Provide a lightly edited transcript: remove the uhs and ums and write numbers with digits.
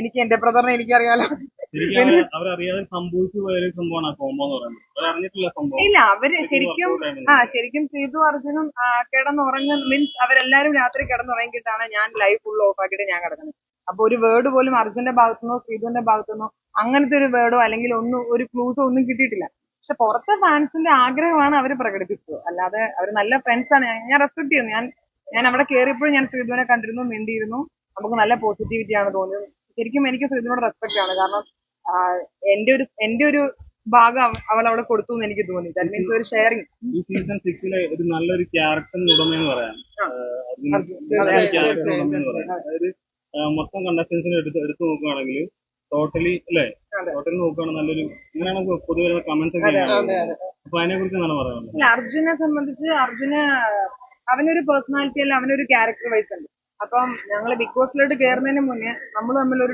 എനിക്ക് എന്റെ ബ്രദറിനെ എനിക്കറിയാലോ. അവരറിയാതെ സംഭവിച്ചു പോയൊരു സംഭവമാണ് ആ കോംബോ എന്ന് പറയുന്നത്. അവരറിഞ്ഞിട്ടില്ല സംഭവം. ഇല്ല, അവര് ശരിക്കും ശ്രീതു അർജുനും കിടന്നുറങ്ങുന്ന മീൻസ് അവരെല്ലാരും രാത്രി കിടന്നുറങ്ങിയിട്ടാണ് ഞാൻ ലൈവ് ഫുൾ ഓഫ് ആക്കിയിട്ട് ഞാൻ കിടക്കുന്നത്. അപ്പൊ ഒരു വേർഡ് പോലും അർജുന്റെ ഭാഗത്തുനിന്നോ ശ്രീതുവിന്റെ ഭാഗത്തുനിന്നോ അങ്ങനത്തെ ഒരു വേർഡോ അല്ലെങ്കിൽ ഒരു ക്ലൂസോ ഒന്നും കിട്ടിയിട്ടില്ല. പക്ഷെ പുറത്തെ ഫാൻസിന്റെ ആഗ്രഹമാണ് അവർ പ്രകടിപ്പിച്ചത്. അല്ലാതെ അവർ നല്ല ഫ്രണ്ട്സ് ആണ്. ഞാൻ റെസ്പെക്ട് ചെയ്യുന്നു. ഞാൻ അവിടെ കയറിയപ്പോഴും ഞാൻ ശ്രീതുവിനെ കണ്ടിരുന്നു, മിണ്ടിയിരുന്നു. നമുക്ക് നല്ല പോസിറ്റിവിറ്റി ആണ് തോന്നിയത്. ശരിക്കും എനിക്ക് ശ്രീതുവിനോട് റെസ്പെക്ട് ആണ്. കാരണം എന്റെ ഒരു ഭാഗം അവൾ അവിടെ കൊടുത്തു എന്ന് എനിക്ക് തോന്നി. ദാറ്റ് മീൻസ് ഒരു ഷെയറിങ്. ഈ സീസൺ 6 ഒരു നല്ലൊരു ക്യാരക്ടറിന് ഉടമയെന്ന് പറയാം. അതായത് മൊത്തം കണ്ടസ്റ്റൻസിനെ എടുത്തു നോക്കുകയാണെങ്കിൽ ടോട്ടലി നോക്കുകയാണെങ്കിൽ നല്ലൊരു ഇങ്ങനെയാണ് പൊതുവെ കമന്റ്സ് ഒക്കെ. അപ്പൊ അതിനെ കുറിച്ച് എന്താണ് പറയാനുള്ളത്? അർജുനെ സംബന്ധിച്ച് അവനൊരു പേഴ്സണാലിറ്റി അല്ല, അവനൊരു ക്യാരക്ടർ വൈസ് ഉണ്ട്. അപ്പം ഞങ്ങള് ബിഗ് ബോസിലോട്ട് കയറുന്നതിന് മുന്നേ നമ്മൾ തമ്മിലൊരു